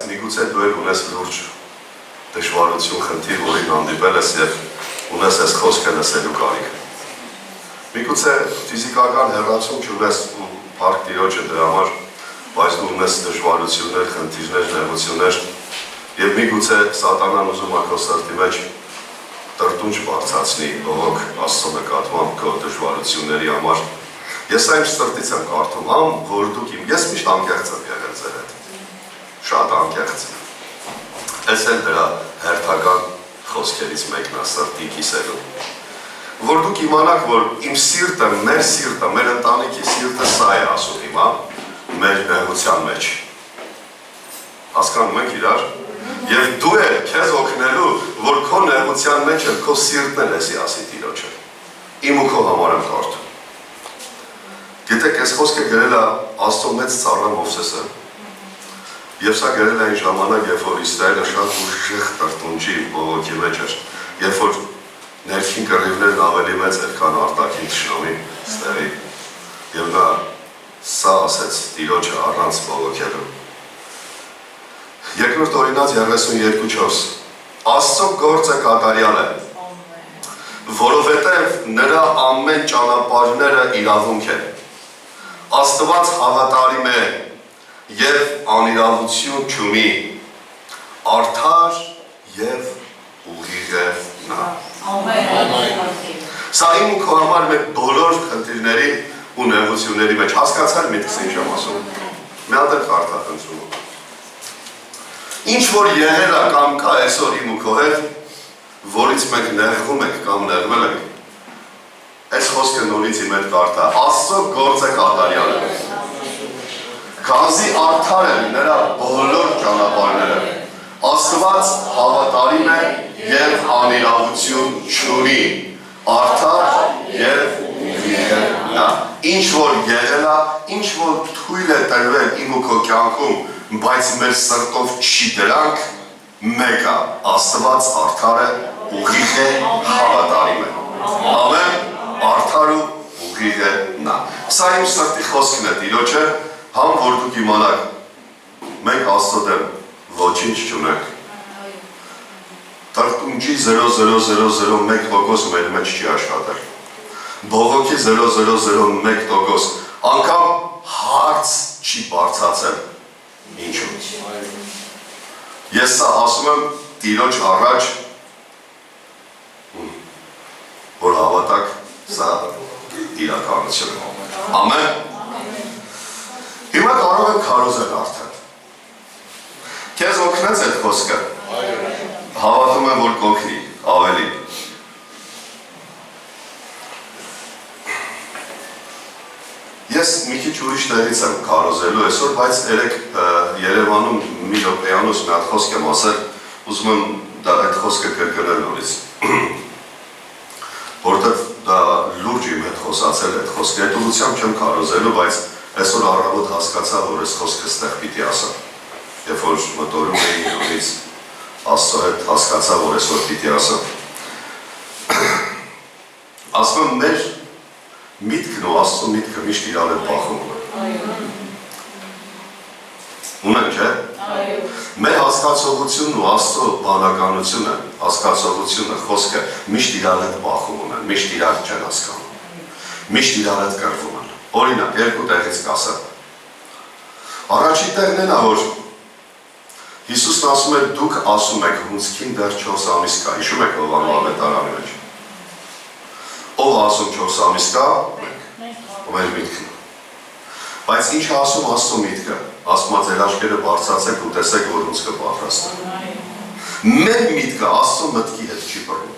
Միգուցե դու էլ ունես լուրջ դժվարություն խնդիր, որին հանդիպել ես և ունես այս խոսքը լսելու կարիք։ Միգուցե ֆիզիկական հեռացում չունես ու փառք Տիրոջը դրա համար, բայց դու ունես դժվարություններ, խնդիրներ, նեղություններ և միգուցե սատանան ուզում է քո սրտի մեջ տրտունջ բարձրացնի բողոք Աստծո նկատմամբ քո դժվարությունների համար։ Ես այն սրտից եմ կարդում, որ դուք ես միշտ անկեղծ եմ եղել ձեր հետ։ Շատ անկեղծ։ Այս էլ դրա հերթական խոսքերից մեկն է սրտի կիսելու։ Որ դուք իմանաք, որ իմ սիրտը, մեր ընտանիքի սիրտը սա է ասում հիմա, մեր նեղության մեջ։ Հասկանում եք իրար։ Եվ դու էլ քեզ օգնելու, որ քո նեղության մեջ էլ քո սիրտն էլ էսի ասի Տիրոջը։ Իմ ու քո համար եմ կարդում։ Գիտեք, այս խոսքը գրել է Աստծո մեծ ծառա Մովսեսը։ Եվ սա գրել է այն ժամանակ, երբ որ Իսրայելը շատ ուժեղ տրտունջի բողոքի մեջ էր, երբ որ ներքին կռիվներն ավելի մեծ էր, քան արտաքին թշնամի ստեղի։ Եվ նա սա ասեց Տիրոջը առանց բողոքելու։ Երկրորդ Օրինաց 32:4 Աստծո գործը կատարյալ է, որովհետև նրա ամեն ճանապարհները իրավունք են։ Աստված հավատարիմ է և անիրավություն չունի, արդար և ուղիղ է նա։ Սա իմ ու քո համար մեր բոլոր խնդիրների ու նեղությունների մեջ հասկացար միտքս ինչ եմ ասում։ Մի հատ էլ կարդա խնդրում։ Ինչ որ եղել է կամ կա այսօր իմ ու քո հետ, որից մենք նեղվում ենք կամ նեղվել ենք, այս խոսքը նորից իմ հետ կարդա։ Աստծո գործը կատարյալ է։ Քանզի արդար են նրա բոլոր ճանապարհները։ Աստված հավատարիմ է և անիրավություն չունի, արդար և ուղիղ է նա։ Ինչ որ եղել է, ինչ որ թույլ է տրվել իմ ու քո կյանքում, բայց մեր սրտով չի դրանք, մեկ է, Աստված արդար է, ուղիղ է, հավատարիմ է։ Ամեն, արդար ու ուղիղ է նա։ Սա իմ սրտի խոսքն է Տիրոջը, որ դուք իմանաք, մենք Աստծո դեմ ոչինչ չունենք։ Տրտունջի 0.0001% մեր մեջ չի աշխատել։ Բողոքի 0.001%, անգամ հարց չի բարձրացել։ Ինչու՞։ Ես սա ասում եմ Տիրոջ առաջ, որ հավատաք, սա իրականություն է։ Ամեն։ Հիմա կարող եմ քարոզել արդեն։ Քեզ օգնեց այդ խոսքը։ Հավատում եմ, որ կօգնի ավելի։ Ես մի քիչ ուրիշ տեղից եմ քարոզելու այսօր, բայց երեք Երևանում մի րոպեանոց մի հատ խոսք եմ ասել, ուզում եմ այդ խոսքը կրկնել նորից։ Որտեվ դա լուրջ իմ հետ խոսացել այդ խոսքը, այդ ուղղությամբ չեմ քարոզելու, բայց այսօր առավոտ հասկացա, որ այս խոսքը ստեղ պիտի ասեմ։ Երբ որ մտորում էի նորից Աստծո հետ հասկացա, որ այսօր պիտի ասեմ։ Ասում եմ, մեր միտքն ու Աստծո միտքը միշտ իրար հետ բախում ունեն։ Ունեն, չէ՞։ Մեր հասկացողությունն ու Աստծո բանականությունը, հասկացողությունը, խոսքը միշտ իրար հետ բախում ունեն, միշտ իրար չեն հասկանում, միշտ իրար հետ կռվում են։ Օրինակ, երկու տեղից կասեմ։ Առաջին տեղն է նա, որ Հիսուսն ասում է, դուք ասում եք հունձքին դեռ 4 ամիս կա, հիշում եք Հովհաննես ավետարանի մեջ։ Ով ասում 4 ամիս կա, մեր միտքն։ Բայց ինչ ասում Աստծո միտքը, ասում է ձեր աչքերը բարձրացեք ու տեսեք, որ հունձքը պատրաստ է։ Մեր միտքը Աստծո մտքի հետ չի բռնում։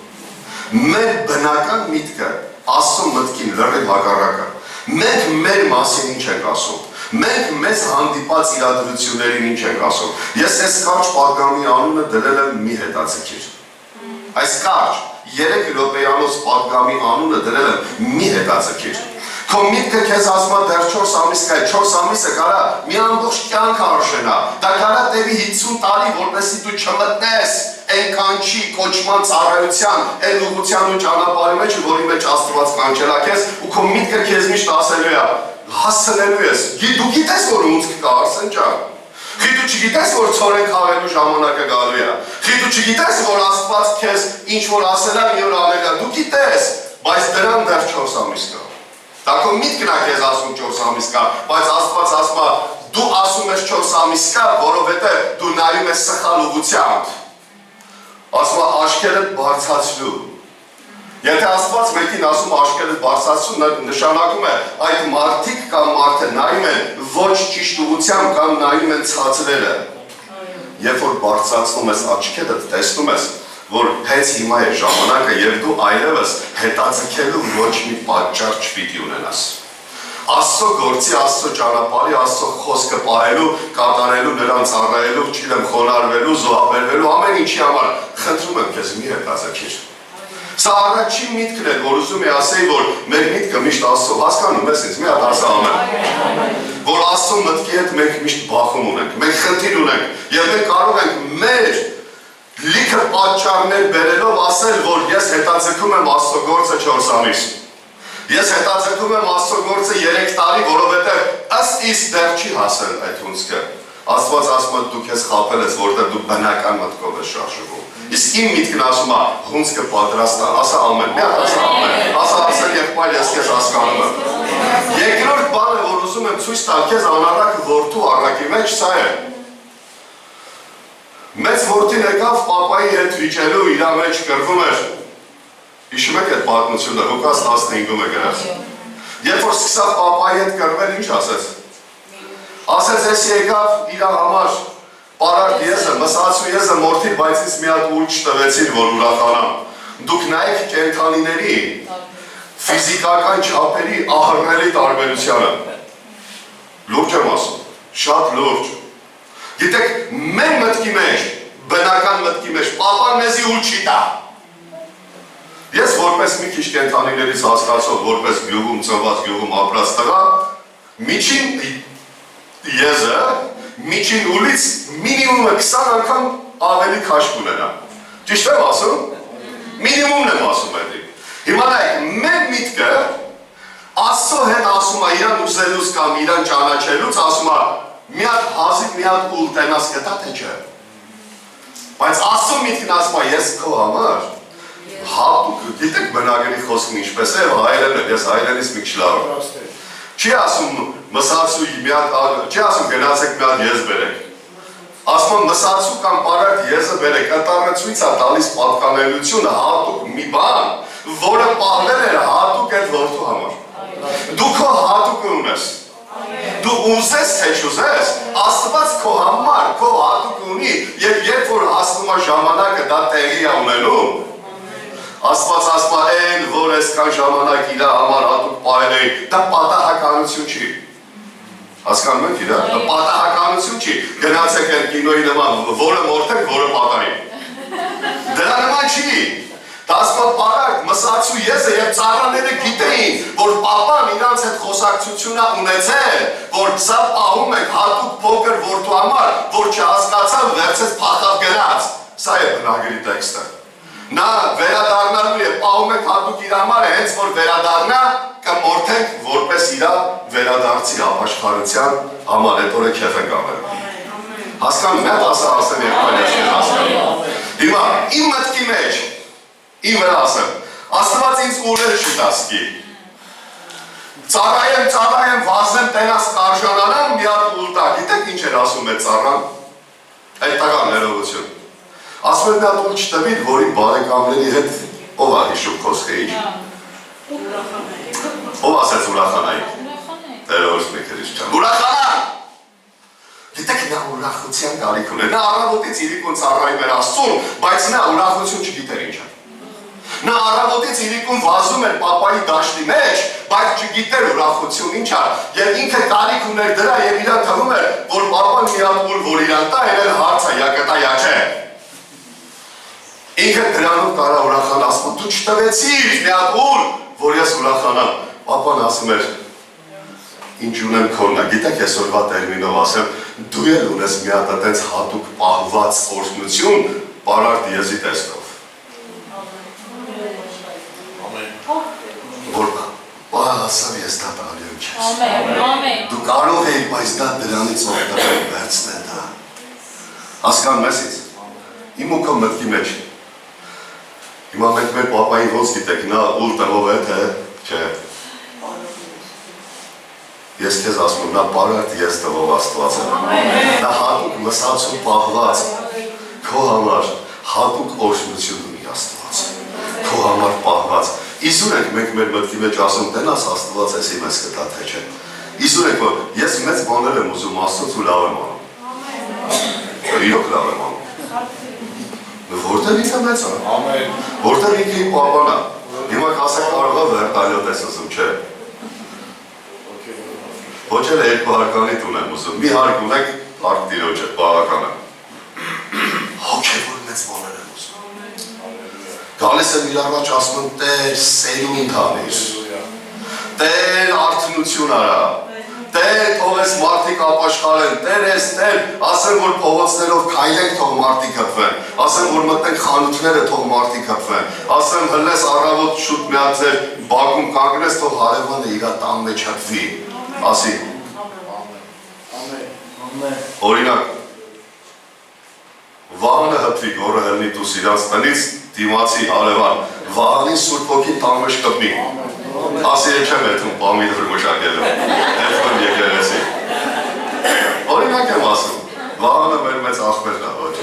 Մեր բնական միտքը Աստծո մտքին լրիվ հակառակը։ Մենք մեր մասին ինչ ենք ասում։ Մենք մեզ հանդիպած իրադրություններին ինչ ենք ասում։ Ես այս կարճ պատգամի անունը դրել եմ մի հետաձգիր։ Այս կարճ 3 րոպեանոց պատգամի անունը դրել եմ մի հետաձգիր։ Քո միտքը քեզ ասում է դեռ 4 ամիս կա, 4 ամիսը կարա մի ամբողջ կյանք արժենա։ Դա կարա տևի 50 տարի, որպեսզի դու չմտնես այն կանչի կոչման ծառայության, այն ուղղության ու ճանապարհի մեջ, որի մեջ Աստված կանչել է քեզ, ու քո միտքը քեզ միշտ ասելու է, հասցնելու ես։ Դու գիտես, որ ունցք կա, Արսեն ջան։ Դու չգիտես, որ ցորեն խաղալու ժամանակը գալու է։ Դու չգիտես, որ Աստված քեզ ինչ որ ասել է, մի օր անել է։ Դու գիտես, բայց դրան դեռ 4 ամիս կա։ Դա քո միտքն է քեզ ասում 4 ամիս կա, բայց Աստված ասում է, դու ասում ես 4 ամիս կա, որովհետև դու նայում ես սխալ ուղղությամբ։ Ասում է աչքերդ բարձրացրու։ Եթե Աստված մեկին ասում աչքերդ բարձրացրու, նշանակում է այդ մարդիկ կամ մարդը նայում են ոչ ճիշտ ուղղությամբ կամ նայում են ցածրերը։ Երբ որ բարձրացնում ես աչքերդ, տեսնում ես, որ հենց հիմա է ժամանակը եւ դու այլևս հետաձգելու ոչ մի պատճառ չպիտի ունենաս։ Աստծո գործի, Աստծո ճանապարհի, Աստծո խոսքը պահելու, կատարելու, նրան ծառայելու, չգիտեմ, խոնարհվելու, զոհաբերվելու ամեն ինչի համար խնդրում եմ քեզ մի հետաձգիր։ Սա առաջին միտքն է, որ ուզում եմ ասեի, որ մեր միտքը միշտ Աստծո, հասկանում ես ինձ, մի հատ ասամ եմ, որ Աստծո մտքի հետ մենք միշտ բախում ունենք, մենք խնդիր ունենք, եւ մենք կարող ենք մեր լիքը պատճառներ բերելով ասել, որ ես հետաձգում եմ Աստծո գործը 4 ամիս։ Ես հետաձգում եմ Աստծո գործը 3 տարի, որովհետև ըստ իս դեռ չի հասել այդ հունցքը։ Աստված ասում է դու քեզ խաբել ես, որտեղ դու բնական մտքով ես շարժվում։ Իսկ իմ միտքն ասում է հունցքը պատրաստ է, ասա ամեն, մի հատ ասա ամեն, ասա Արսեն եղբայր, ես քեզ հասկանում եմ։ Երկրորդ բանը, որ ուզում եմ ցույց տալ քեզ անառակ որդու առակի մեջ, սա է։ Մեծ որդին եկավ պապայի հետ վիճելու, իր մեջ կռվում էր։ Հիշում եք այդ պատմությունը, Ղուկաս 15-ում է գրած։ Երբ որ սկսավ պապայի հետ կռվել, ինչ ասեց։ Ասեց, ես եկավ իր համար պարարտ եզը, մսացու եզը մորթի, բայց ինձ մի հատ ուր չտվեցին, որ ուրախանամ։ Դուք նայեք կենդանիների, ֆիզիկական չափերի ահռնելի տարբերությանը։ Լուրջ եմ ասում, շատ լուրջ։ Գիտեք, մեր մտքի մեջ, բնական մտքի մեջ, պապան մեզի ուր չի տա։ Ես որպես մի քիչ կենդանիներից հասկացող, որպես գյուղում ծնված, գյուղում ապրած տղա, միջին եզը, միջին ուլից մինիմումը 20 անգամ ավելի քաշ կունենա։ Ճիշտ եմ ասում։ Մինիմումն եմ ասում էդի։ Հիմա նայեք, մեր միտքը Աստծո հետ ասում է իրան ուզելուց կամ իրան ճանաչելուց, ասում է մի հատ հազիվ, մի հատ ուլ տենաս կտա, թե չէ։ Բայց Աստծո միտքն ասում է ես քո համար հատուկ, գիտեք բնագրի խոսքն ինչպես է, հայերեն է, ես հայերենից մի քիչ լավ եմ։ Չի ասում մսացու մի հատ, չի ասում գնացեք մի հատ եզ բերեք։ Ասում եմ մսացու կամ պարարտ եզը բերեք, կտառը ցույց է տալիս պատկանելությունը հատուկ մի բան, որը պահվել էր հատուկ այդ որդու համար։ Դու քո հատուկ ունես։ Դու ուզես թե չուզես, Աստված քո համար, քո հատուկ ունի, եւ երբ որ հասնում է ժամանակը դա տեղի է ունենում, Աստված ասում է այն, որ այսքան ժամանակ իր համար հատուկ պահել էի, դա պատահականություն չի։ Հասկանում եք իրա, դա պատահականություն չի։ Գնացեք այն կինոյի նման, որը մորթեք, որը պատահի։ Դրա նման չի։ Դա ասում է պարարտ, մսացու եզը եւ ծառաները գիտեին, որ պապան իրանց հետ խոսակցություն է ունեցել, որ սա պահում եք հատուկ փոքր որդու համար, որ չհասկացավ, վերցեց փախավ գնաց։ Սա է բնագրի տեքստը։ Նա վերադառնալու է, պահում եք հատուկ իր համար, հենց որ վերադառնա, կմորթենք որպես իր վերադարձի ապաշխարության համար, այդ օրը քեֆ ենք անելու։ Հասկանում եք, ասա ասեն եղբայր, ես հասկանում։ Հիմա իմ մտքի մեջ իմ վրա ասեմ, Աստված ինձ ուներ չի դասկի։ Ծառայեմ, վազեմ տենաս կարժանանամ, մի հատ ուլ տա, գիտեք ինչ էր ասում այդ ծառան, այդ տղան ներողություն։ Ասում էր մի հատ ուլ չտվիր, որի բարեկամների հետ ով է հիշում խոսքեի։ Ով ասեց ուրախանայի։ Տերորս մի քրիչ չեմ։ Ուրախանան։ Գիտեք նա ուրախության կարիք ուներ, նա առավոտից իրիկուն ծառայում էր Աստծուն, բայց նա ուրախություն չգիտեր ինչ է։ Նա առավոտից իրիկուն վազում էր պապայի դաշտի մեջ, բայց չգիտեր ուրախություն ինչ է, եւ ինքը կարիք ուներ դրա եւ իրան թվում էր, որ պապան մի հատ ուլ որ իրան տա, էլ հարց է, յա կտա, յա չէ։ Ինքը դրանով կարա ուրախանալ, ասում դու չտվեցիր մի հատ ուլ, որ ես ուրախանամ։ Պապան ասում էր ինչ ունեմ քոննա, գիտեք այսօրվա տերմինով ասեմ, դու էլ ունես մի հատ այդպես հատուկ պահված օրհնություն, պարարտ եզի տեսքով։ Որ ասավ ես դա տալիում չես։ Դու կարող էի, բայց դա դրանից օգտվել վերցնել դա։ Հասկանում ես ինձ։ Իմ ու քո մտքի մեջ։ Հիմա մենք մեր պապային ոնց գիտեք, նա ուր տնով է, թե չէ։ Ես քեզ ասում եմ, նա պարարտ ես տվով Աստված է։ Նա հատուկ մսացու պահված քո համար հատուկ օրհնություն ունի Աստված։ Քո համար պահված։ Իսուր եք մենք մեր մտքի մեջ ասում, տենաս Աստված էս իմ ես կտա թե չէ։ Իսուր եք, որ ես մեծ բաներ եմ ուզում Աստծուց ու լավ եմ անում։ Իրոք լավ եմ անում։ Որտեղ ինքը մեծ է։ Ամեն։ Որտեղ ինքը իմ պապան է։ Հիմա կասեք կարող է վերտալյոտ ես ուզում, չէ։ Ոչ էլ երկու հարկանի տուն եմ ուզում։ Մի հարկ ունեք, հարկ տիրոջը, բավական է։ Հոգևոր մեծ բաներ եմ ուզում։ Գալիս եմ իր առաջ ասում եմ, Տեր սերունդ անիր։ Տեր արդնություն արա։ Տեր թող ես մարդիկ ապաշխարեն, Տեր ես Տեր, ասեմ որ փողոցներով քայլենք թող մարդիկ հպվեն, ասեմ որ մտնենք խանութները թող մարդիկ հպվեն, ասեմ հլես առավոտ շուտ մի հատ ձեր բակում կանգնես թող հարևանը իր տան մեջ հպվի, ասի։ Օրինակ, Վահանը հպվի, գորը հլնի դուս իրանց տնից դիմացի հարևան, Վահանին Սուրբ Հոգին տան մեջ կպնի, ասի եկեմ էթում պամի դուր մշակել եմ, էթում եկերեսի։ Օրինակ եմ ասում, Վահանը մեր մեծ աղբերն է, ոչ։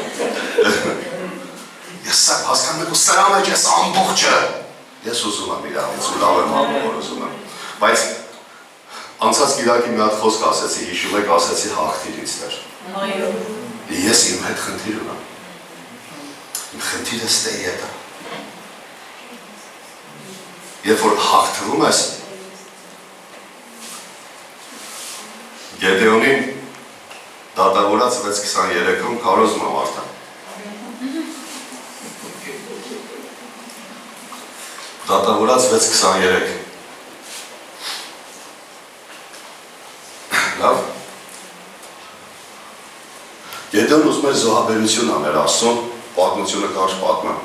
Ես սակ հասկանում եք ու սրա մեջ ես ամբողջը, ես ուզում եմ իրանից ու լավ եմ անում, որ ուզում եմ, բայց անցած գիրակի մի հատ խոսք ասեցի, հիշում եք ասեցի հաղթիրից դեր։ Ես իմ հետ խնդիր ունեմ, իմ խնդիրը ստերի հետ է։ Երբ որ հաղթվում ես, Գեդեոնին դատավորած 6:23-ում քարոզում եմ արդեն։ Դատավորած 6:23։ Լավ։ Գեդեոն ուզում էր զոհաբերություն անել Աստծուն, պատմությունը կարճ պատմեմ։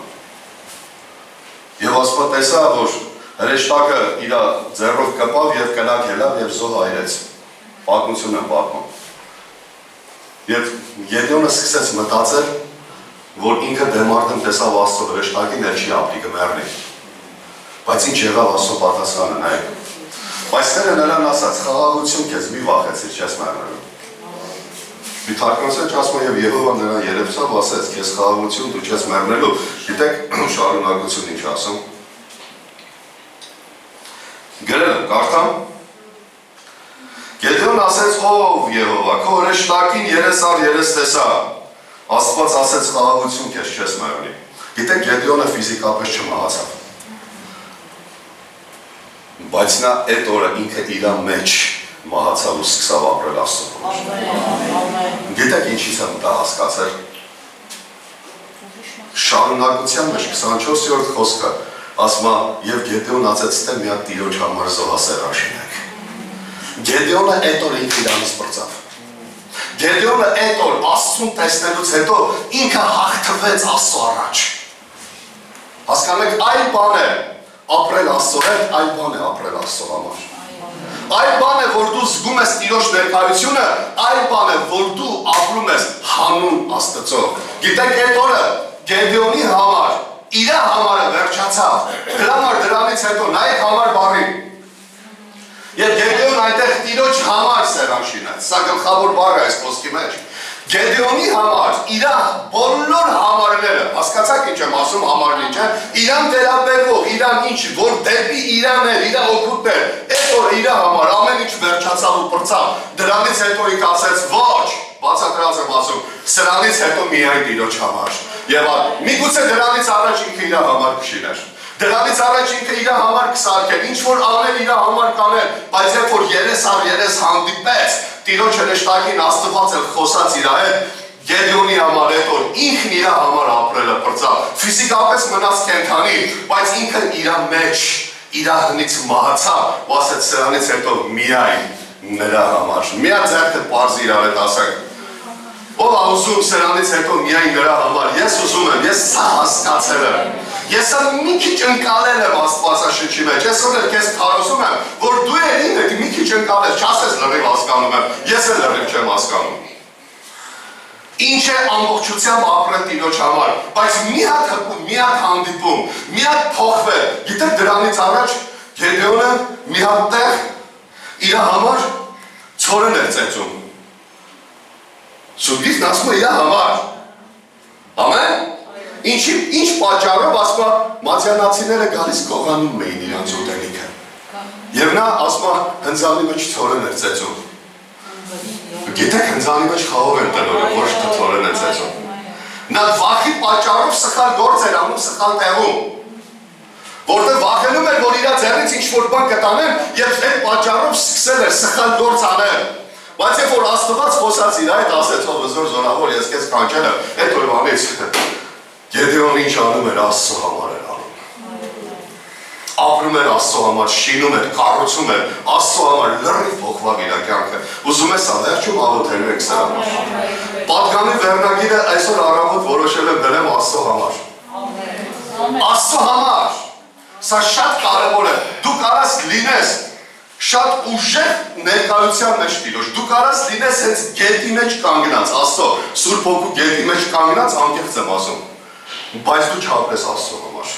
Եվ Աստված տեսա, որ հրեշտակը իր ձեռով կպավ և կնակ ելավ և զոհ այրեց, պատմություն եմ պատմում։ Եվ Գեդեոնը սկսեց մտածել, որ ինքը դեմարդում տեսավ Աստծո հրեշտակին, էլ չի ապրի կմեռնի։ Բայց ինչ եղավ Աստծո պատասխանը, նայեք։ Բայց Տերը նրան ասաց, խաղաղություն քեզ, մի վախեցիր, չես մեռնելու։ Մի թարգմանիչ ասում է, և Եհովան նրան երևցավ, ասեց, քեզ խաղաղություն, դու չես մեռնելու։ Գիտեք, շարունակություն ինչ ասում։ Գրել եմ, կարդամ։ Գեդեոն ասեց, ով Եհովա, քո հրեշտակին 30 տեսա։ Աստված ասեց, խաղաղություն քեզ, չես մեռնի։ Գիտեք, Գեդեոնը ֆիզիկապես չմահացավ։ Բայց նա այդ օրը ինքը իր մեջ մահացավ ու սկսավ ապրել Աստծո։ Գիտեք ինչից եմ դա հասկացել։ Շարունակության մեջ 24-րդ խոսքը ասում է, և Գեդեոն ասեց, թե մի հատ Տիրոջ համար զոհասերաշինեք։ Գեդեոնը այդ օր ինքը իրանից պրծավ։ Գեդեոնը այդ օր Աստծուն տեսնելուց հետո ինքը հաղթվեց Աստծո առաջ։ Հասկանում եք, այլ բան է ապրել Աստծո հետ, այլ բան է ապրել Աստծո համար։ Այլ բան է, որ դու զգում ես Տիրոջ ներկայությունը, այլ բան է, որ դու ապրում ես հանուն Աստծո։ Գիտեք, այդ օրը Գեդեոնի համար, իր համարը վերջացավ, դրանից հետո նայեք համար բառին։ Եվ Գեդեոն այնտեղ Տիրոջ համար սերանշինեց, սա գլխավոր բառը այս խոսքի մեջ։ Գեդեոնի համար, իր բոլոր համարները, հասկացաք ինչ եմ ասում համարն ինչ է, իրան վերաբերվող, իրան ինչ, որ դեպի իրան էր, իր օգուտն էր, այդ օր իր համար ամեն ինչ վերջացավ ու պրծավ, դրանից հետո ինք ասեց ոչ, բացատրած եմ ասում, սրանից հետո միայն Տիրոջ համար, և միգուցե դրանից առաջ ինքը իր համար կշիներ, դրանից առաջ ինքը իր համար կսարքեր, ինչ որ անել իր համար կաներ, բայց երբ որ 30 հանդիպեց, Տիրոջ հրեշտակին Աստված էլ խոսած իր հետ, Գեդեոնի համար այդ օր ինքն իր համար ապրելը պրծավ, ֆիզիկապես մնաց կենդանի, բայց ինքը իր մեջ, իր հնից մահացավ, ու ասեց սրանից հետո միայն նրա համար, միա ձեռքը պարզ իրար հետ ասեք, Ով ուզում սրանից հետո միայն նրա համար, ես ուզում եմ, ես սա հասկացել եմ, ես մի քիչ ընկալել եմ Աստվածաշնչի մեջ, ես որ քեզ քարոզում եմ, որ դու էլ ինքդ մի քիչ ընկալես, չասես լրիվ հասկանում եմ, ես էլ լրիվ չեմ հասկանում։ Ինչ է ամբողջությամբ ապրել Տիրոջ համար, բայց մի հատ հպում, մի հատ հանդիպում, մի հատ փոխվել, գիտեք դրանից առաջ Գեդեոնը մի հատ տեղ իր համար ցորեն էր ծեծում։ Սուրբիսն ասում է իր համար։ Ամեն։ Ինչ պատճառով ասում է մատյանացիները գալիս գողանում էին իրանց ուտելիքը։ Եվ նա ասում է հնձանի մեջ ցորեն էր ծեծում։ Գիտեք հնձանի մեջ խաղով են տնորը, ոչ թե ցորեն է ծեծում։ Նա վախի պատճառով սխալ գործ էր անում սխալ տեղում։ Որտեղ վախենում էր, որ իր ձեռից ինչ-որ բան կտանեն եւ այդ պատճառով սկսել էր սխալ գործ անել։ Բայց երբ որ Աստված խոսած իր այդ ասեց, ով զոր զորավոր ես քեզ կանչել եմ, այդ օրվանից Գեդեոնը ինչ անում էր Աստծո համար էր անում։ Ապրում էր Աստծո համար, շինում էր, կառուցում էր, Աստծո համար լրիվ փոխվավ իր կյանքը։ Ուզում ես վերջում աղոթելու ենք սրա համար։ Պատգամի վերնագիրը այսօր առավոտ որոշել եմ դրեմ Աստծո համար։ Աստծո համար։ Սա շատ կարևոր է։ Դու կարաս լինես շատ ուժեղ ներկայության մեջ Տիրոջ։ Դու կարաս լինես հենց գետի մեջ կանգնած, Աստծո, Սուրբ Հոգու գետի մեջ կանգնած, անկեղծ եմ ասում։ Բայց դու չապրես Աստծո համար։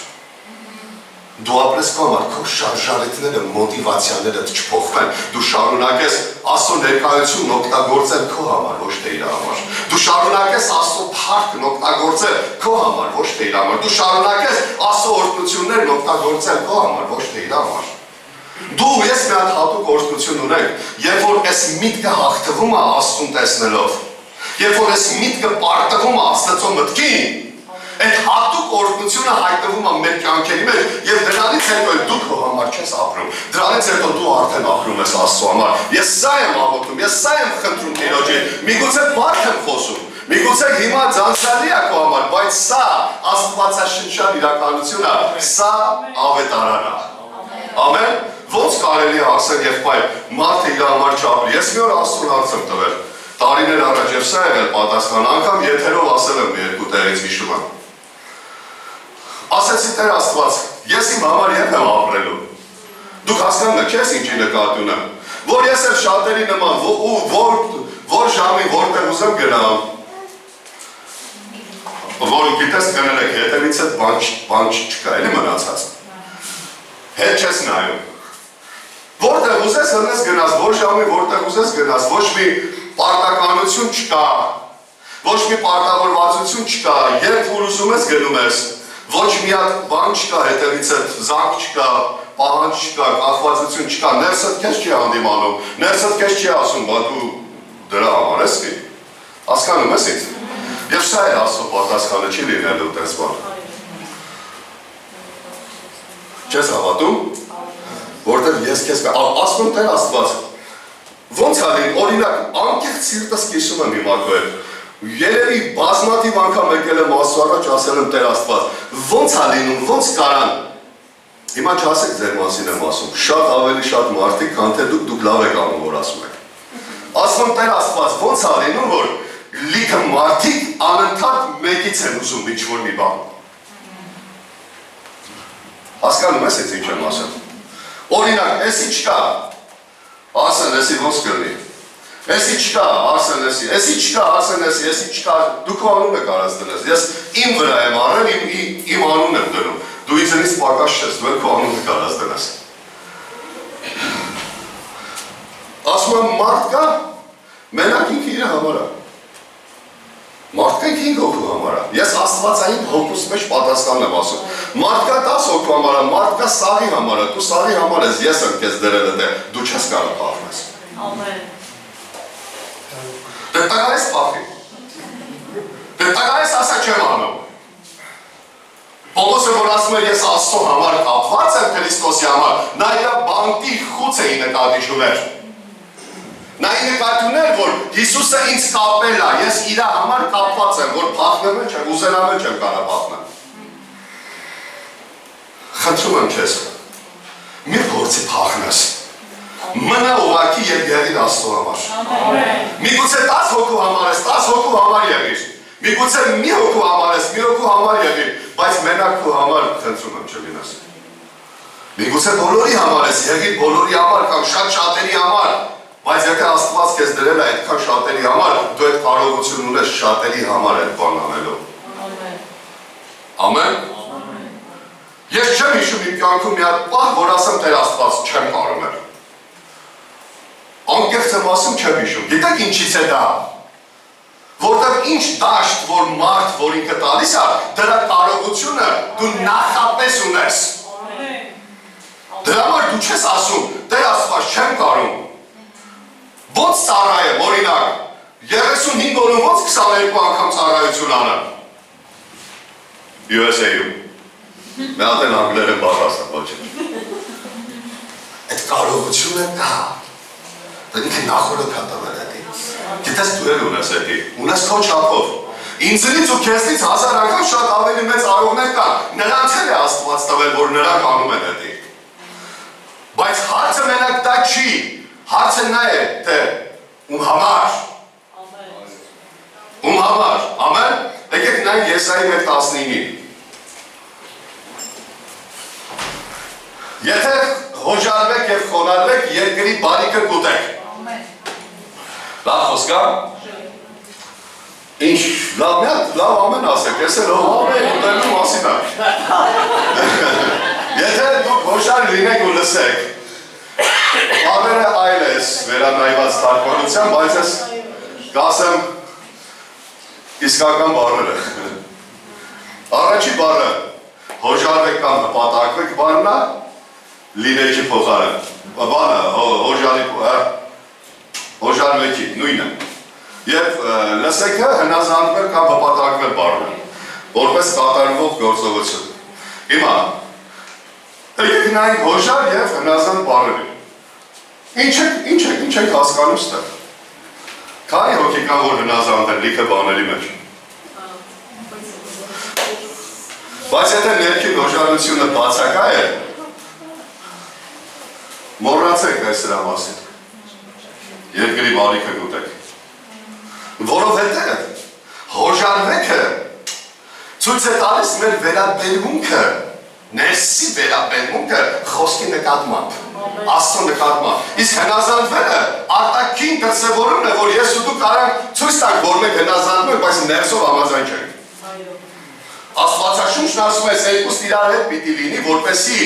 Դու ապրես քո համար, քո շարժարետները, մոտիվացիաները չփոխվեն։ Դու շարունակես Աստծո ներկայությունն օգտագործել քո համար, ոչ թե իր համար։ Դու շարունակես Աստծո փառքն օգտագործել քո համար, ոչ թե իր համար։ Դու շարունակես Աստծո օրհնություններն օգտագործել քո համար, ոչ թե իր համար։ Դու ես մի հատ հատուկ օրհնություն ունենք, երբ որ այս միտքը հաղթվում է Աստծուն տեսնելով, երբ որ այս միտքը պարտվում է Աստծո մտքին, այդ հատուկ օրհնությունը հայտնվում է մեր կյանքերի մեջ եւ դրանից հետո դու քո համար չես ապրում։ Դրանից հետո դու արդեն ապրում ես Աստծո համար։ Ես սա եմ աղոթում, ես սա եմ խնդրում Տիրոջին։ Միգուցե բարդ եմ խոսում, միգուցե հիմա ձանձրալի է քո համար, բայց սա աստվածաշնչյան իրականություն է, սա ավետարան է։ Ամեն։ Ոնց կարելի է ասել եղբայր, մարդը իր համար չապրի։ Ես մի օր Աստծուն հարց եմ տվել։ Տարիներ առաջ եւ սա եղել պատասխան, անգամ եթերով ասել եմ մի երկու տեղից հիշում եմ։ Ասեցի Տեր Աստված, ես իմ համար երբ եմ ապրելու։ Դուք հասկանում եք, ես ինչի նկատի ունեմ։ Որ ես էլ շատերի նման որ ժամին որտեղ ուզեմ գնամ։ Որ գիտես կնել եք հետևից այդ բան չկա, էլի մնացած։ Հետ չես նայում։ Որտեղ ուզես հնես գնաս, որ ժամի որտեղ ուզես գնաս, ոչ մի պարտականություն չկա, ոչ մի պարտավորվածություն չկա, երբ որ ուզում ես գնում ես, ոչ մի հատ բան չկա, հետևից զանգ չկա, պահանջ չկա, կախվածություն չկա, ներսդ քեզ չի հանդիմանում, ներսդ քեզ չի ասում, բա դու դրա համար ես մի, հասկանում ես ինձ, եւ սա է Աստծո պատասխանը չի լինելու տես բան։ Չես հավատում, որտեղ ես քեզ ասում եմ Տեր Աստված, ոնց ալին, օրինակ, անկեղծ սիրտս կիսում եմ հիմա քո հետ, երևի բազմաթիվ անգամ եկել եմ Աստծո առաջ ասել եմ Տեր Աստված, ոնց ալինում, ոնց կարան, հիմա չասեք ձեր մասին եմ ասում, շատ ավելի շատ մարդիկ, քան թե դուք լավ եք անում, որ ասում եք։ Ասում եմ Տեր Աստված, ոնց ալինում, որ լիքը մարդիկ անընդհատ մեկից են ուզում ինչ-որ մի բան։ Հասկանում ես ինչ եմ ասում։ Օրինակ, էսի չկա, ասեն էսի ոնց կրնի, էսի չկա, ասեն էսի չկա, ասեն էսի չկա, դու քո անուն եք արած դնես, ես իմ վրա եմ արել, իմ անուն եմ դնում, դու ինձնից պակաս չես, դու քո անուն եք արած դնես։ Ասում եմ մարդ կա, մենակ ինքը իր համար է։ Մարդկա 5 հոգու համար է, ես աստվածային հոգուս մեջ պատասխան եմ ասում, մարդկա 10 հոգու համար է, մարդկա սաղի համար է, դու սաղի համար ես, ես եմ կեզ դրել է, դու չես կարող պահվես։ Ամեն։ Դե տղայես պահվի, դե տղայես ասա չեմ անում։ Պողոսը որ ասում է ես Աստծո համար կապված եմ Քրիստոսի համար, նա իր բանտի խուց էի նկատի ուներ։ Նա նկատի ուներ, որ Հիսուսը ինձ կապել է, ես իր համար կապված եմ, որ փախնեմ չեմ, ուզենամ չեմ կարա փախնեմ։ Խնդրում եմ քեզ, մի փորձի փախնես։ Մնա ուղղակի եւ եղիր Աստծո համար։ Միգուցե 10 հոգու համար ես, 10 հոգու համար եղիր։ Միգուցե մի հոգու համար ես, մի հոգու համար եղիր, բայց մենակ քո համար խնդրում եմ չլինես։ Միգուցե բոլորի համար ես, եղիր բոլորի համար կամ շատ շատերի համար, բայց եթե Աստված քեզ դրել է այդքան շատերի համար, դու այդ կարողություն ունես շատերի համար այդ բան անելու։ Ամեն։ Ես չեմ հիշում իմ կյանքում մի հատ պահ, որ ասեմ Տեր Աստված չեմ կարող եմ։ Անկեղծ եմ ասում չեմ հիշում։ Գիտեք ինչից է դա։ Որտեղ ինչ դաշտ, որ մարդ, որ ինքը տալիս է, դրա կարողությունը դու նախապես ունես։ Դրա համար դու չես ասում, Տեր Աստված չեմ կարող։ Ոնց ծառայեմ, օրինակ, 35 օրում ոնց 22 անգամ ծառայություն անեմ։ USA-ում։ Մի հատ են անգլերեն բառասան, ոչ է։ Այդ կարողությունը կա։ Դա ինքը նախորդ հատավել հետի։ Գիտես դու էլ ունես հետի, ունես քո չափով։ Ինձնից ու քեզնից 1000 անգամ շատ ավելի մեծ արողներ կան, նրանց էլ է Աստված տվել, որ նրանք անում են հետի։ Բայց հարցը մենակ դա չի, հարցը նա է, թե ում համար։ Ում համար, ամեն, եկեք նայենք Եսայի 1:19-ին։ Եթե հոժարվեք և խոնարհվեք, երկրի բարիքը կուտեք։ Լավ խոսք է։ Ինչ, լավ ամեն ասեք, ես էլ ուտելու մասին է։ Եթե դուք հոժար լինեք ու լսեք, բառերը այլ ես վերանայված թարգմանության, բայց ես կասեմ իսկական բառերը։ Առաջի բառը հոժարվեք կամ հպատակվեք բառն է, լինեքի փոխարեն, բանը, հոժարվեքի, նույնը, և լսեքը հնազանդվել կամ հպատակվել բառն, որպես կատարվող գործողություն։ Հիմա, եկեք նայենք հոժար և հնազանդ բառերի։ Ինչ եք հասկանում ստեղ։ Քանի հոգի կան, որ հնազանդ են լիքը բաների մեջ։ Բայց եթե ներքին հոժարությունը բացակա է, մոռացեք այս սրա մասին։ Երկրի բարիքը կուտեք։ Որովհետև հոժարվեքը ցույց է տալիս մեր վերաբերմունքը, ներսի վերաբերմունքը խոսքի նկատմամբ, Աստծո նկատմամբ։ Իսկ հնազանդվելը արտաքին դրսևորումն է, որ ես ու դու կարանք ցույց տանք, որ մենք հնազանդում ենք, բայց ներսով համաձայն չենք։ Աստվածաշունչն ասում է, երկուսն իրար հետ պիտի լինի, որպեսզի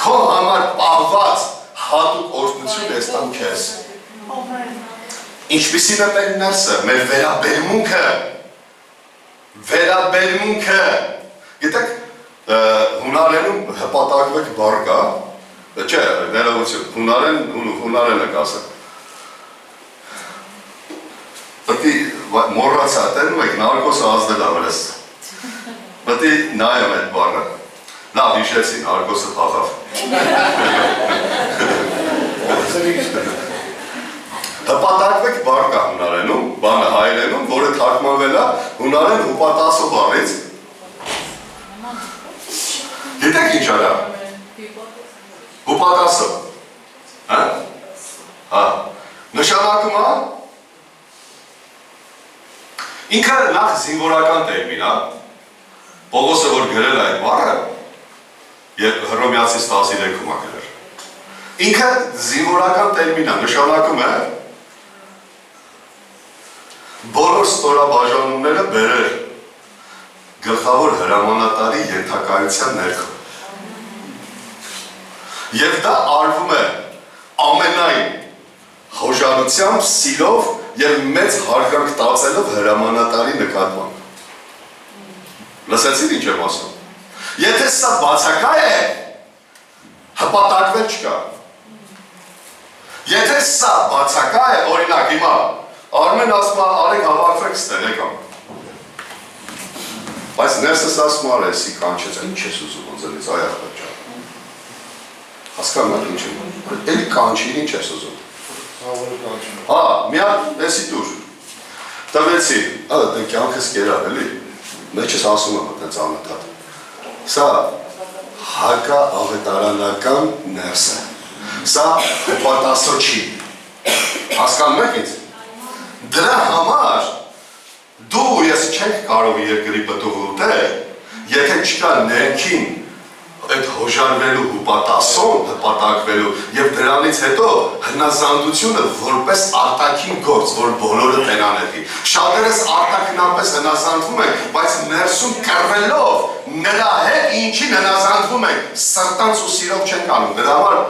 քո համար պահված հատուկ օրհնություն ես տամ քեզ։ Ինչպիսին է մեր ներսը, մեր վերաբերմունքը։ Գիտեք, հունարենում հպատակվեք բառ կա, չէ, ներողություն, հունարենը կասեմ։ Պետք է մոռացա, տենում եք, նարկոսը ազդել ավերես։ Պետք է նայեմ այդ բառը։ Լավ, հիշեցի, նարկոսը փախավ։ Հպատակվեք բառ կա հունարենում, բանը հայերենում, որը թարգմանվել է հունարեն հուպատասո բառից։ Գիտեք ինչ արա։ Հուպատասը, նշանակում է, ինքը նախ զինվորական տերմին է, Պողոսը որ գրել է այդ բառը, և Հռոմեացիս 13-ում է գրել։ Ինքը զինվորական տերմին է, նշանակում է բոլոր ստորաբաժանումները բերել գլխավոր հրամանատարի ենթակայության ներքո։ Եվ դա արվում է ամենայն հոժարությամբ, սիրով և մեծ հարգանք տածելով հրամանատարի նկատմամբ։ Լսեցին ինչ եմ ասում։ Եթե սա բացակա է, հպատակվել չկա։ Եթե սա բացակա է, օրինակ հիմա, Արմեն ասում է, արեք հավաքվեք ստեղ եկամ։ Բայց ներսս ասում է, արեսի կանչեց, ինչ ես ուզում ոնձելից այախ բջա։ Հասկանում եք ինչ եմ, էլի կանչին ինչ ես ուզում։ Մի հատ էսի տուր, տվեցի, դե կյանքս կերավ էլի, մեջս ասում եմ այդենց անընդհատ։ Սա հակա ավետարանական ներս է, Սա հպատասո չի։ Հասկանում եք ինձ։ Դրա համար դու ու ես չենք կարող երկրի պտուղը ուտել, եթե չկա ներքին այդ հոժարվելու հպատասոն, հպատակվելու և դրանից հետո հնազանդությունը որպես արտաքին գործ, որ բոլորը տենան հետի։ Շատերս արտաքնապես հնազանդվում ենք, բայց ներսում կռվելով նրա հետ ինչին հնազանդվում ենք, սրտանց ու սիրով չենք անում։ Դրա համար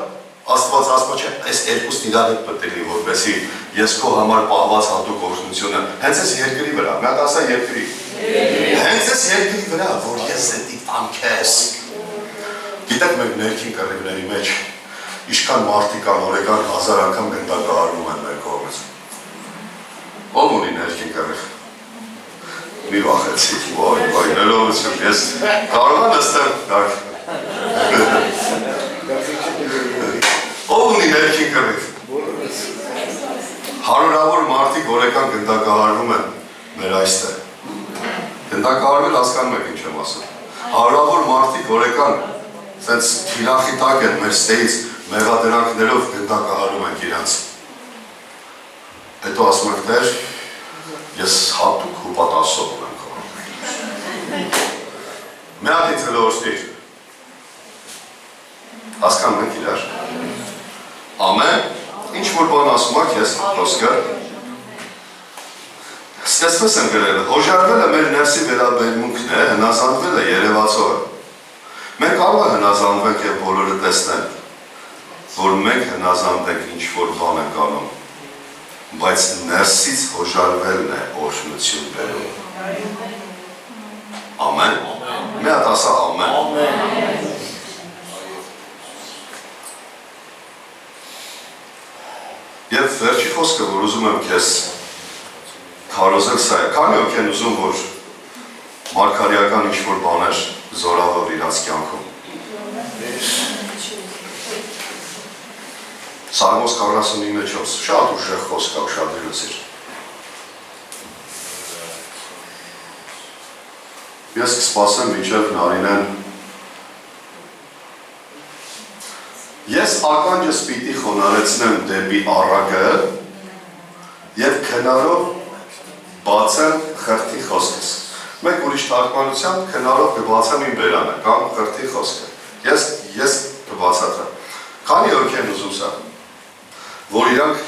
Աստված ասում չէ, այս երկուսն իրար հետ պետք է լինի, որպեսզի ես քո համար պահված հատուկ օրհնությունը հենց այս երկրի վրա, մի հատ ասա երկրի։ Հենց այս երկրի վրա, որ ես էդի տամ քեզ։ Գիտեք մեր ներքին կռիվների մեջ ինչքան մարդիկ կան, օրեկան 1000 անգամ գնդակահարվում են մեր կողմից։ Ով ունի ներքին կռիվ։ Մի վախեցիք, ոյ, ներողություն, ես կարող եմ նստեմ, Ով ունի ներքին կռիվ։ Հարյուրավոր մարդիկ օրեկան գնդակահարվում են մեր այստեղ։ Գնդակահարվել հասկանում եք ինչ եմ ասում։ Հարյուրավոր մարդիկ օրեկան սենց թիրախի տակ են մեր ստեից մեղադրանքներով գնդակահարում ենք իրանց։ Հետո ասում ենք դեր, ես հատուկ հպատասով եմ կարող։ Մի հատ ինձ հլորստիր։ Հասկանում եք իրար։ Ամեն, ինչ-որ բան ասում ակ ես, խոսքը, ստեսպես եմ գրել, հոժարվելը մեր ներսի վերաբերմունքն է, հնազանդվելը երևացողը։ Մենք կարող է հնազանդվենք և բոլորը տեսնեն, որ մենք հնազանդենք ինչ-որ բան ենք անում, բայց ներսից հոժարվելն է օրհնություն բերում։ Ամեն, մի հատ ասա ամեն։ Եվ վերջի խոսքը, որ ուզում եմ քեզ քարոզել սա է, քանի ոնք են ուզում, որ մարգարեական ինչ-որ բաներ զորավոր իրաց կյանքում։ Սաղմոս 49:4, շատ ուժեղ խոսք կա, շատ լսիր։ Ես կսպասեմ մինչև Նարինեն։ Ես ականջս պիտի խոնարեցնեմ դեպի առակը և քնարով բացեմ խրթի խոսքս։ Մեկ ուրիշ թարգմանությամբ քնարով կբացեմ իմ բերանը կամ խրթի խոսքը։ Ես կբացատրեմ։ Քանի ոնք են ուզում սա, որ իրանք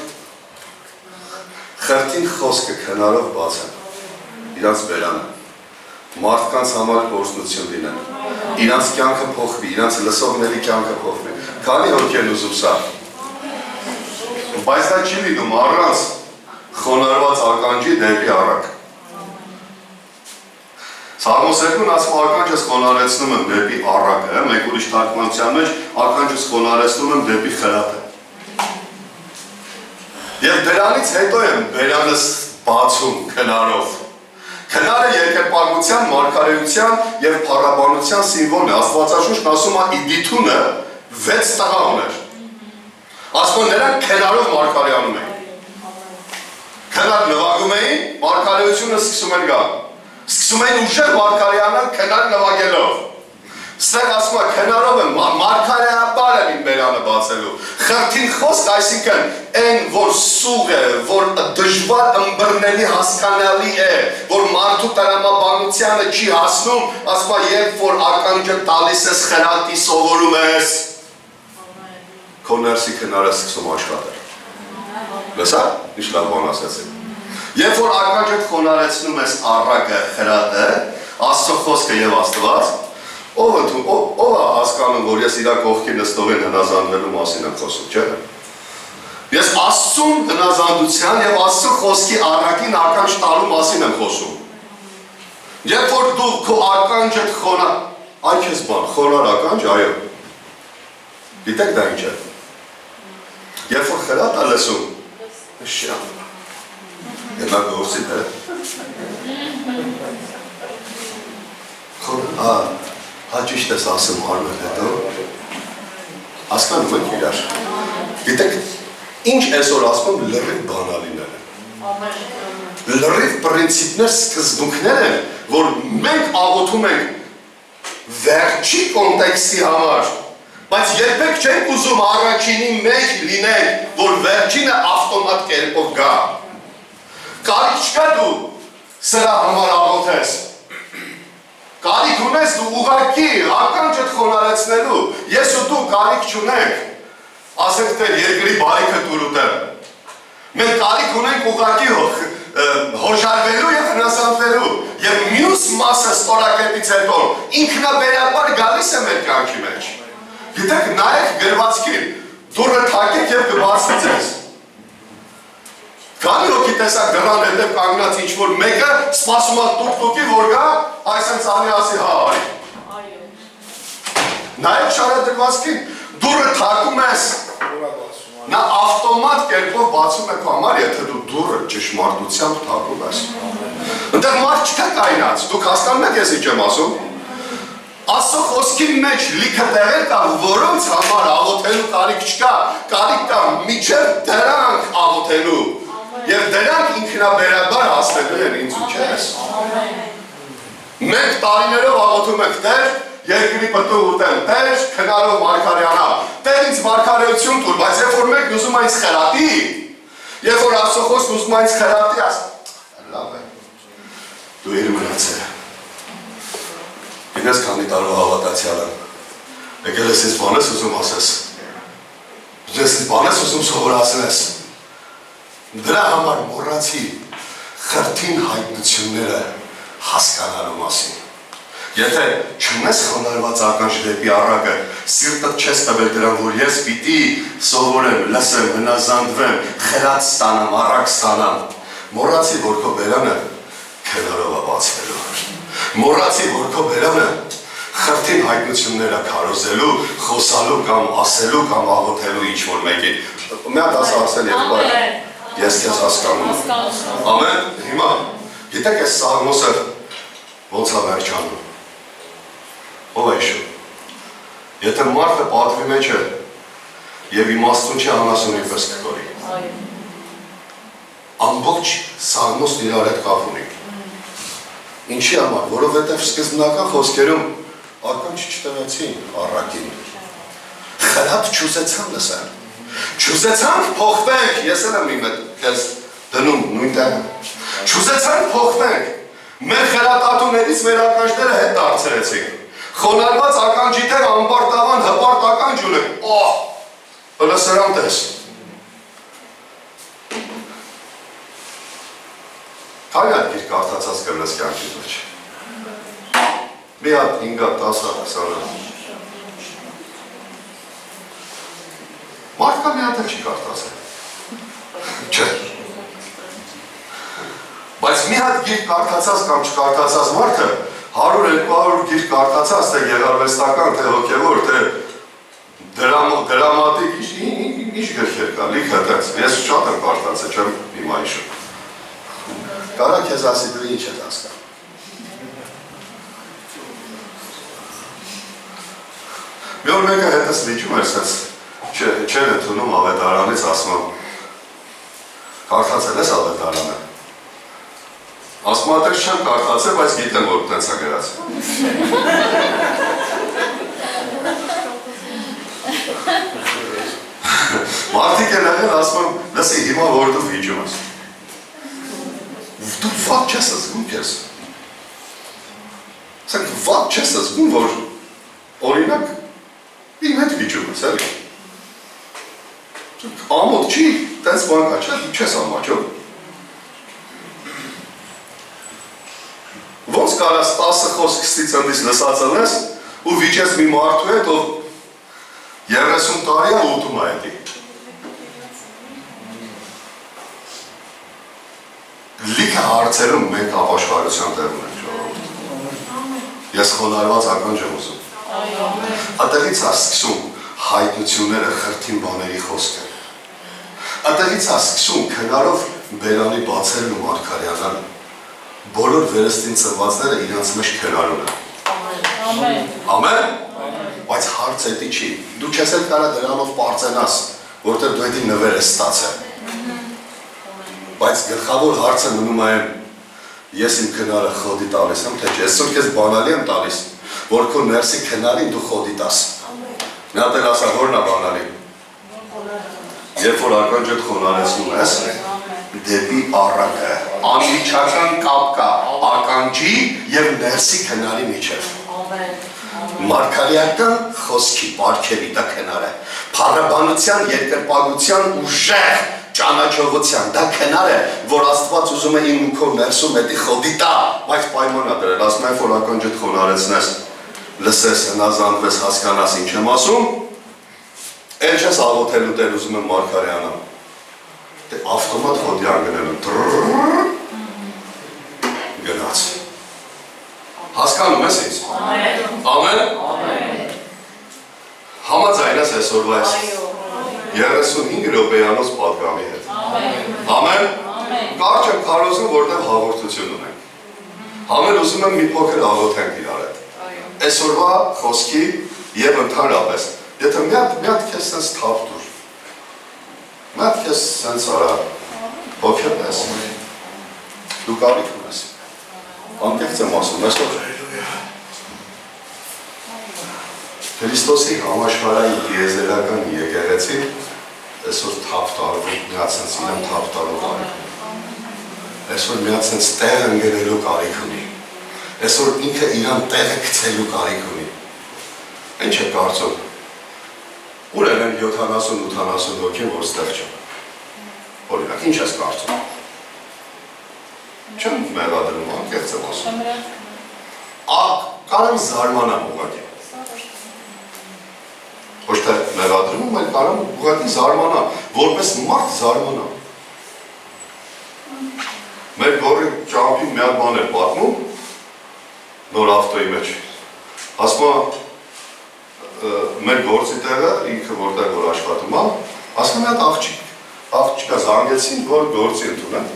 խրթին խոսքը քնարով բացեն իրանց բերանը, մարդկանց համար օրհնություն լինեն, իրանց կյանքը փոխվի, իրանց լսողների կյանքը փոխվի։ Քանի ոնք են ուզում սա, բայց դա չի լինում առանց խոնարհված ականջի դեպի առակ։ Սաղմոս 2-ն ասում ականջս խոնարեցնում եմ դեպի առակը, մեկ ուրիշ թարգմանության մեջ ականջս խոնարեցնում եմ դեպի խրատը։ Եվ դրանից հետո եմ բերանս բացում քնարով։ Քնարը երկրպագության, մարգարեության և փառաբանության սիմվոլն է։ Աստվածաշունչն ասում է իդիթունը 6 տղա ուներ։ Ասում է նրանք քնարով մարգարեանում էին։ Քնար նվագում էին, մարգարեությունը սկսում էր գալ։ Սկսում էին ուժեղ մարգարեանալ քնար նվագելով։ Ստեղ ասում է քնարով եմ, մարգարեաբար եմ իմ բերանը բացելու։ Խրթին խոսք, այսինքն այն, որ սուղ է, որ դժվար ըմբռնելի հասկանալի է, որ մարդու տրամաբանությանը չի հասնում, ասում է երբ որ ականջը տալիս ես խրատի սովորում ես, քո ներսի քնարը սկսում աշխատել։ Լսա, ինչ լավ բան ասեցի։ Երբ որ ականջդ խոնարեցնում ես առակը, խրատը, Աստծո խոսքը և Աստված, ով է հասկանում, որ ես իրա կողքի նստողին հնազանդվելու մասին եմ խոսում, չէ՞։ Ես Աստծուն հնազանդության և Աստծո խոսքի առակին ականջ տալու մասին եմ խոսում։ Երբ որ դու քո ականջդ այ քեզ բան, խոնար ականջ, այո։ Գիտեք դա ինչ է։ Երբ որ խրատ է լսում, շան։ Եվ նա գործիտ է։ Հաճիշտ ես ասում արմել հետո, հասկանում եք իրար։ Գիտեք, ինչ այսօր ասում եմ լրիվ բանալիներ են։ Լրիվ պրինցիպներ, սկզբունքներ են, որ մենք աղոթում ենք վերջի կոնտեքստի համար, Բայց երբեք չենք ուզում առաջինի մեջ լինել, որ վերջինը ավտոմատ կերպով գա։ Կարիք չկա դու սրա համար աղոթես։ Կարիք ունես դու ուղղակի ականջդ խոնարհեցնելու։ Ես ու դու կարիք չունենք։ Ասենք թե երկրի բարիքը դուր ուտեմ։ Մենք կարիք ունենք ուղղակի հոժարվելու եւ հնասանդվելու եւ մյուս մասը ստորակետից հետո ինքնաբերաբար գալիս է մեր կյանքի մեջ։ Գիտեք, նայեք գրվածքին, դուռը թակեք եւ կբացվի ձեզ։ Քանի հոգի տեսակ դրան հետև կանգնած ինչ-որ մեկը սպասում է տուկ-տուկի, որ գա, այսպես անի ասի հա արի։ Նայեք շարադրվածքին, դուռը թակում ես, նա ավտոմատ կերպով բացում է քո համար, եթե դու դուռը ճշմարտությամբ թակում ես։ Այնտեղ մարդ չկա կայնած, դուք հասկանում եք ես ինչ եմ ասում։ Աստծո խոսքի մեջ լիքը տեղեր կա, որոնց համար աղոթելու կարիք չկա, կարիք կա միջև դրանք աղոթելու եւ դրանք ինքնաբերաբար հասնելու են ինձ ու քեզ։ Մենք տարիներով աղոթում ենք Տեր, երկրի պտու ուտեմ, Տեր, քնարով մարգարյանա, Տեր ինձ մարգարեություն տուր, բայց երբ որ մեկն ուզում է ինձ խրատի, երբ որ Աստծո խոսքն ուզում է ինձ խրատի, լավ է, դու իր մնացել ես։ Ինձ քանի տարով հավատացյալ եմ, եկել ես ինձ բան ես ուզում ասես, ես ինձ բան ես ուզում սովորացնես, դրա համար մոռացի խրթին հայտնությունները հասկանալու մասին։ Եթե չունես խոնարհված ականջ դեպի առակը, սիրտդ չես տվել դրան, որ ես պիտի սովորեմ, լսեմ, հնազանդվեմ, խելաց ստանամ, առակ ստանամ, մոռացի, որ քո բերանը քնարով է բացվելու։ Մոռացի, որ քո բերանը խրթին հայտնությունները քարոզելու, խոսալու կամ ասելու կամ աղոթելու ինչ-որ մեկին։ Մի հատ ասել երկու ես քեզ հասկանում եմ։ Ամեն, հիմա, գիտեք այս Սաղմոսը ոնց է վերջանում։ Ով է հիշում։ Եթե մարդը պատվի մեջ է եւ իմաստուն չի անասունի պես կկորի։ Ամբողջ Սաղմոսն իրար հետ կապ ունի։ Ինչի համար, որովհետև սկզբնական խոսքերում ականջ չտվեցին առակին, խրատ չուզեցան լսել, չուզեցան փոխվենք, ես եմ իմ հետ կեզ դնում նույն տեղը, չուզեցան փոխվենք, մեր խրատատուներից մեր ականջները հետ դարձրեցին, խոնարհված ականջի տեղ անպարտավան հպարտ ականջ ունենք, հլը սրան տես, քանի հատ գիրք կարդացած կլես կյանքի մեջ։ Մի հատ 5 հատ 10 հատ 20 հատ։ Մարդկա մի հատ չի կարդացել։ Չէ։ Բայց մի հատ գիրք կարդացած կամ չկարդացած մարդը 100-200 գիրք կարդացած, թե գեղարվեստական, թե հոգևոր, թե դրամատիկ, ինչ գրքեր կա, լիքը տենց։ Ես շատ եմ կարդացել, չեմ հիմա հիշում։ Կարա քեզ ասի դու ինչ ես հասկանում։ Մի օր մեկը հետս լիճում էր սենց, չեն ընդունում ավետարանից ասում եմ, կարդացել ես ավետարանը։ Ասում ատեղ չեմ կարդացել, բայց գիտեմ, որ տենց է գրած։ Մարդիկ են եղել, ասում եմ, լսի, հիմա որ դու վիճում ես։ Դու վատ չես զգում քեզ։ Ասենք վատ չես զգում, որ օրինակ իմ հետ վիճում ես, էլի։ Ամոթ չի, տենց բան կա, չէ, չես ամաչում։ Ոնց կարաս 10 խոսք ստիցնդից լսածն ես ու վիճես մի մարդու հետ, ով 30 տարի է ուտում է հետի։ Լիքը հարցերում մենք ապաշխարության տեղ ունենք ժողովուրդ։ Ես խոնարհված ականջ եմ ուզում։ Ատեղից է սկսում հայտնությունները խրթին բաների խոսքը։ Ատեղից է սկսում քնարով բերանի բացելն ու մարգարյանալը։ Բոլոր վերստին ծնվածները իրենց մեջ քնարում են։ Ամեն։ Բայց հարց էդի չի։ Դու չես էլ կարա դրանով պարծենաս, որտեղ դու էդի նվեր ես ստացել։ Բայց գլխավոր հարցը մնում է ես իմ քնարը խոդի տալիս եմ, թե չէ, այսօր քեզ բանալի եմ տալիս, որ քո ներսի քնարին դու խոդի տաս։ Նա դեռ ասա որն է բանալի։ Երբ որ ականջդ խոնարեցնում ես, դեպի առակը, անմիջական կապ կա ականջի և ներսի քնարի միջև։ Մարգարեական խոսքի, պարգևի դա քնար է, փառաբանության, երկրպագության ուժեղ ճանաչողության, դա քնար է, որ Աստված ուզում է իմ ու քո ներսում էդի խոդի տա, բայց պայման է դրել, ասում է, որ ականջդ խոնարեցնես, լսես, հնազանդվես, հասկանաս ինչ եմ ասում, էլ չես աղոթելու տեր ուզում եմ Մարգարեանը, դե ավտոմատ խոդի անգնելու, գնաց, հասկանում ես ինձ, ամեն, համաձայն ես այսօրվա ես, 35 րոպեյանոց պատգամի հետ, ամեն, կարճ եմ կարոզում, որտեղ հաղորդություն ունենք, համեն ուզում եմ մի փոքր աղոթենք իրար հետ, այսօրվա խոսքի և ընդհանրապես, եթե մի հատ քեզ սենց թափ դուր, մի հատ քեզ սենց արա, հոգև ես, դու կարիք ունես, անկեղծ եմ ասում, այսօր Քրիստոսի համաշխարհային դիեզերական եկեղեցին այսօր թափ տարվում, մի հատ սենց իրան թափ տարող կարիք ունի, այսօր մի հատ սենց տեղ ընկնելու կարիք ունի, այսօր ինքը իրան տեղը գցելու կարիք ունի, ինչ է կարծում, ուր են 70-80 հոգին, որ ստեղ չեմ, օրինակ, ինչ ես կարծում, չեմ մեղադրում, անկեղծ եմ ասում, կարամ զարմանամ ուղղակի, ոչ թե մեղադրում, այլ կարամ ուղղակի զարմանամ, որպես մարդ զարմանամ, մեր գորի ճամփին մի հատ բան էր պատմում, նոր ավտոյի մեջ, ասում մեր գործի տեղը, ինքը որտեղ որ աշխատում է, ասում մի հատ աղջիկա զանգեցին, որ գործի ընդունեն,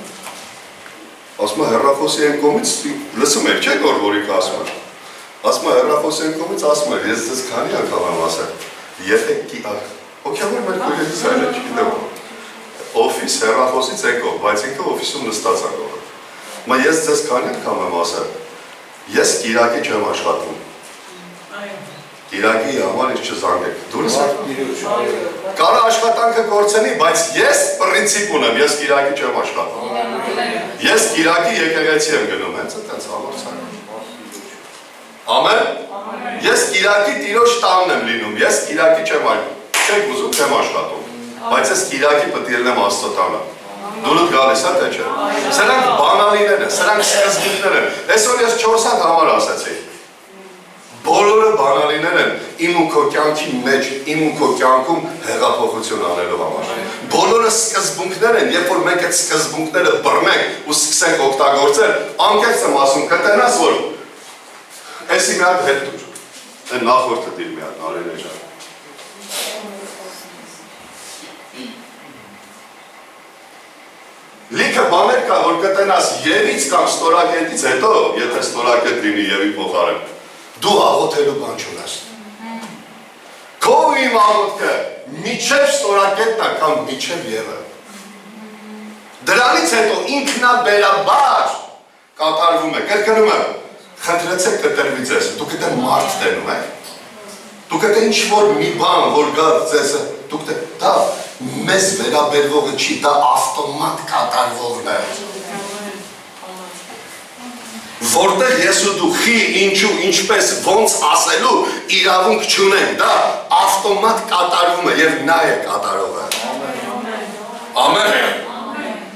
ասում հեռախոսի են կողմից, լսում եք չէ որիքը ասում է, ասում հեռախոսի են կողմից, ասում է, ես ձեզ քանի անգամ եմ ասել, եթե հոգևոր մեր քույրերից այլ է, չգիտեմ, օֆիս հեռախոսից են կողմ, բայց ինքը օֆիսում նստած է կողմ, մա ես ձեզ քանի անգամ եմ ասել, ես կիրակի չեմ աշխատում, Իրակի համար ինչ չզանգեք, դուրս եք, կարա աշխատանքը կործենի, բայց ես պրինցիպ ունեմ, ես կիրակի չեմ աշխատում, ես կիրակի եկեղեցի եմ գնում, հենց այդպես համարցակ, ամեն, ես կիրակի տիրոջ տանն եմ լինում, ես կիրակի չեք ուզում, չեմ աշխատում, բայց ես կիրակի պտի ելնեմ Աստծո տանը, դուրդ գալիս է, թե չէ, սրանք բանալիներ են, սրանք սկզբունքներ են, այսօր ես 4 հատ համար ասացի, բոլորը բանալիներ են իմ ու քո կյանքի մեջ, իմ ու քո կյանքում հեղափոխություն անելու համար։ Բոլորը սկզբունքներ են, երբ որ մենք այդ սկզբունքները բռնենք ու սկսենք օգտագործել, անկեղծ եմ ասում, կտենաս որ էսի մի հատ հետ դուր, այն նախորդը դիր մի հատ Նարէն ջան։ Լիքը բաներ կա, որ կտենաս Եվից կամ ստորակետից հետո, եթե ստորակետ լինի Եվի փոխարեն, դու աղոթելու բան չունես։ Քո իմ աղոթքը միջև ստորակետն է կամ միջև Եվը։ Դրանից հետո ինքնաբերաբար կատարվում է, կրկնում եմ, խնդրեցեք կտրվի ձեզ, դուք դա մարդ տենում եք։ Դուք դա ինչ-որ մի բան, որ գա ձեզ, դուք դա մեզ վերաբերվողը չի, դա ավտոմատ կատարվողն է։ Որտեղ ես ու դու խի, ինչու, ինչպես, ոնց ասելու իրավունք չունենք, դա ավտոմատ կատարվում է և նա է կատարողը։ Ամեն։